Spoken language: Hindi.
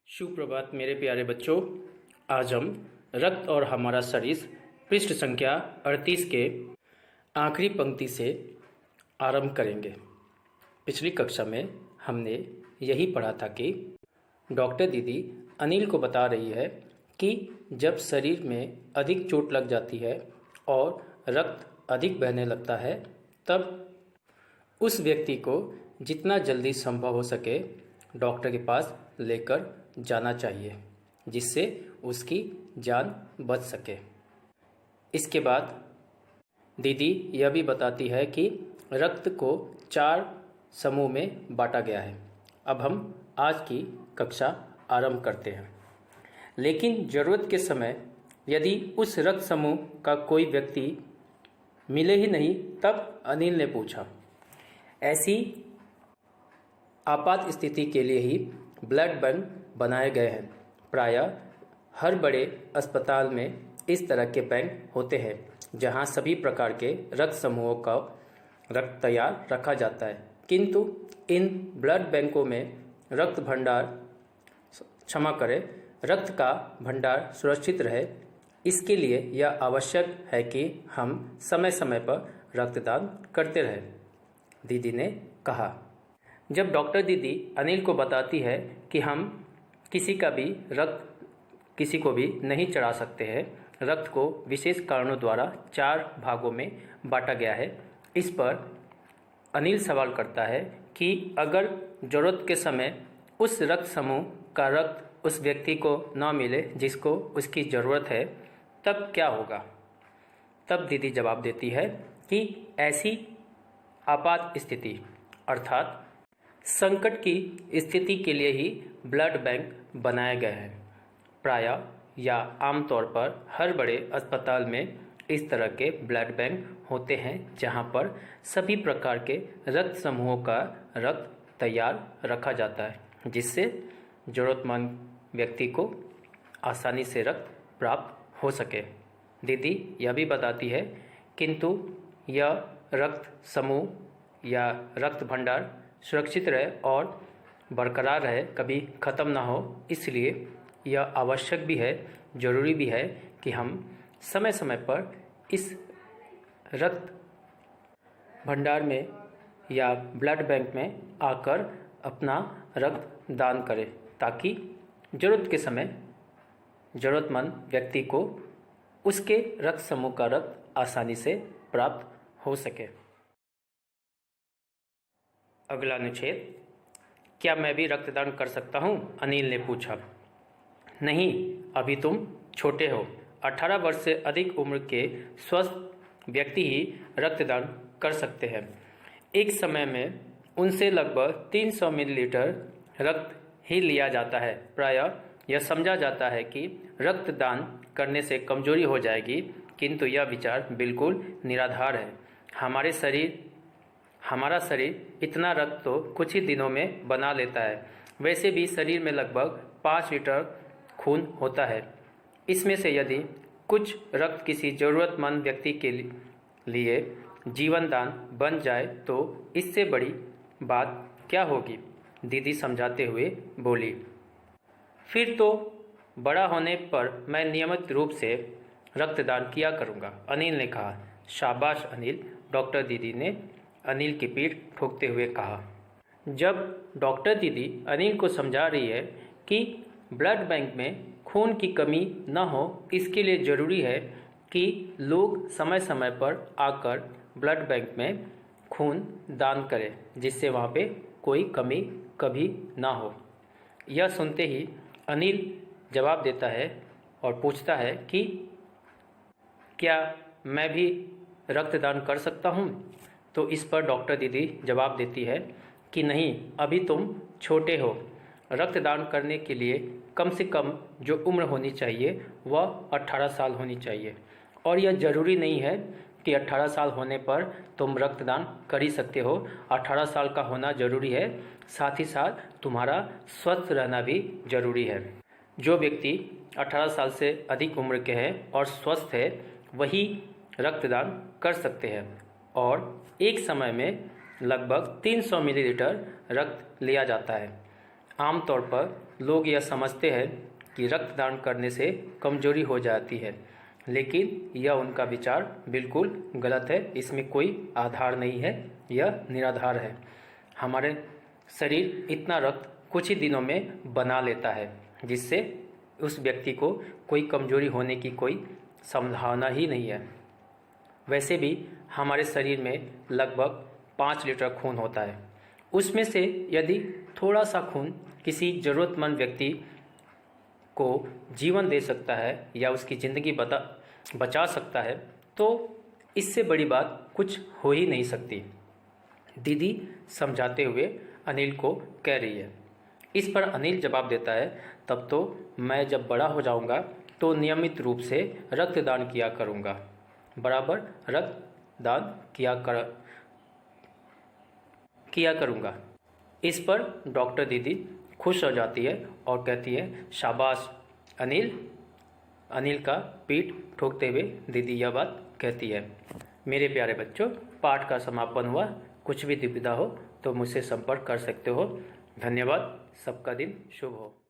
सुप्रभात मेरे प्यारे बच्चों। आज हम रक्त और हमारा शरीर पृष्ठ संख्या 38 के आखिरी पंक्ति से आरंभ करेंगे। पिछली कक्षा में हमने यही पढ़ा था कि डॉक्टर दीदी अनिल को बता रही है कि जब शरीर में अधिक चोट लग जाती है और रक्त अधिक बहने लगता है तब उस व्यक्ति को जितना जल्दी संभव हो सके डॉक्टर के पास लेकर जाना चाहिए, जिससे उसकी जान बच सके। इसके बाद दीदी यह भी बताती है कि रक्त को 4 समूह में बांटा गया है। अब हम आज की कक्षा आरंभ करते हैं, लेकिन ज़रूरत के समय यदि उस रक्त समूह का कोई व्यक्ति मिले ही नहीं तब अनिल ने पूछा, ऐसी आपात स्थिति के लिए ही ब्लड बैंक बनाए गए हैं। प्रायः हर बड़े अस्पताल में इस तरह के बैंक होते हैं जहां सभी प्रकार के रक्त समूहों का रक्त तैयार रखा जाता है, किंतु इन ब्लड बैंकों में रक्त का भंडार सुरक्षित रहे। इसके लिए यह आवश्यक है कि हम समय समय पर रक्तदान करते रहें, दीदी ने कहा। जब डॉक्टर दीदी अनिल को बताती है कि हम किसी को भी नहीं चढ़ा सकते हैं, रक्त को विशेष कारणों द्वारा 4 भागों में बांटा गया है, इस पर अनिल सवाल करता है कि अगर ज़रूरत के समय उस रक्त समूह का रक्त उस व्यक्ति को न मिले जिसको उसकी ज़रूरत है तब क्या होगा। तब दीदी जवाब देती है कि ऐसी आपात स्थिति अर्थात संकट की स्थिति के लिए ही ब्लड बैंक बनाए गए हैं। प्रायः या आमतौर पर हर बड़े अस्पताल में इस तरह के ब्लड बैंक होते हैं जहां पर सभी प्रकार के रक्त समूहों का रक्त तैयार रखा जाता है, जिससे ज़रूरतमंद व्यक्ति को आसानी से रक्त प्राप्त हो सके। दीदी यह भी बताती है किंतु यह रक्त समूह या रक्त भंडार सुरक्षित रहे और बरकरार रहे, कभी ख़त्म ना हो। इसलिए यह आवश्यक भी है, ज़रूरी भी है कि हम समय समय पर इस रक्त भंडार में या ब्लड बैंक में आकर अपना रक्त दान करें, ताकि ज़रूरत के समय ज़रूरतमंद व्यक्ति को उसके रक्त समूह का रक्त आसानी से प्राप्त हो सके। अगला अनुच्छेद, क्या मैं भी रक्तदान कर सकता हूँ? अनिल ने पूछा। नहीं, अभी तुम छोटे हो। 18 वर्ष से अधिक उम्र के स्वस्थ व्यक्ति ही रक्तदान कर सकते हैं। एक समय में उनसे लगभग 300 मिलीलीटर रक्त ही लिया जाता है। प्रायः यह समझा जाता है कि रक्तदान करने से कमजोरी हो जाएगी, किंतु यह विचार बिल्कुल निराधार है। हमारा शरीर इतना रक्त तो कुछ ही दिनों में बना लेता है। वैसे भी शरीर में लगभग 5 लीटर खून होता है। इसमें से यदि कुछ रक्त किसी ज़रूरतमंद व्यक्ति के लिए जीवन दान बन जाए तो इससे बड़ी बात क्या होगी, दीदी समझाते हुए बोली। फिर तो बड़ा होने पर मैं नियमित रूप से रक्तदान किया करूँगा, अनिल ने कहा। शाबाश अनिल, डॉक्टर दीदी ने अनिल की पीठ ठोकते हुए कहा। जब डॉक्टर दीदी अनिल को समझा रही है कि ब्लड बैंक में खून की कमी न हो, इसके लिए ज़रूरी है कि लोग समय समय पर आकर ब्लड बैंक में खून दान करें, जिससे वहाँ पे कोई कमी कभी ना हो। यह सुनते ही अनिल जवाब देता है और पूछता है कि क्या मैं भी रक्तदान कर सकता हूँ? तो इस पर डॉक्टर दीदी जवाब देती है कि नहीं, अभी तुम छोटे हो। रक्तदान करने के लिए कम से कम जो उम्र होनी चाहिए वह 18 साल होनी चाहिए, और यह ज़रूरी नहीं है कि 18 साल होने पर तुम रक्तदान कर ही सकते हो। 18 साल का होना ज़रूरी है, साथ ही साथ तुम्हारा स्वस्थ रहना भी ज़रूरी है। जो व्यक्ति 18 साल से अधिक उम्र के हैं और स्वस्थ है वही रक्तदान कर सकते हैं और एक समय में लगभग 300 मिलीलीटर रक्त लिया जाता है। आमतौर पर लोग यह समझते हैं कि रक्तदान करने से कमजोरी हो जाती है, लेकिन यह उनका विचार बिल्कुल गलत है। इसमें कोई आधार नहीं है, यह निराधार है। हमारे शरीर इतना रक्त कुछ ही दिनों में बना लेता है, जिससे उस व्यक्ति को कोई कमजोरी होने की कोई संभावना ही नहीं है। वैसे भी हमारे शरीर में लगभग 5 लीटर खून होता है। उसमें से यदि थोड़ा सा खून किसी ज़रूरतमंद व्यक्ति को जीवन दे सकता है या उसकी ज़िंदगी बचा सकता है, तो इससे बड़ी बात कुछ हो ही नहीं सकती। दीदी समझाते हुए अनिल को कह रही है। इस पर अनिल जवाब देता है, तब तो मैं जब बड़ा हो जाऊंगा तो नियमित रूप से रक्तदान किया करूंगा, बराबर रक्तदान किया करूंगा। इस पर डॉक्टर दीदी खुश हो जाती है और कहती है, शाबाश अनिल। अनिल का पीठ ठोकते हुए दीदी यह बात कहती है। मेरे प्यारे बच्चों, पाठ का समापन हुआ। कुछ भी दुविधा हो तो मुझसे संपर्क कर सकते हो। धन्यवाद। सबका दिन शुभ हो।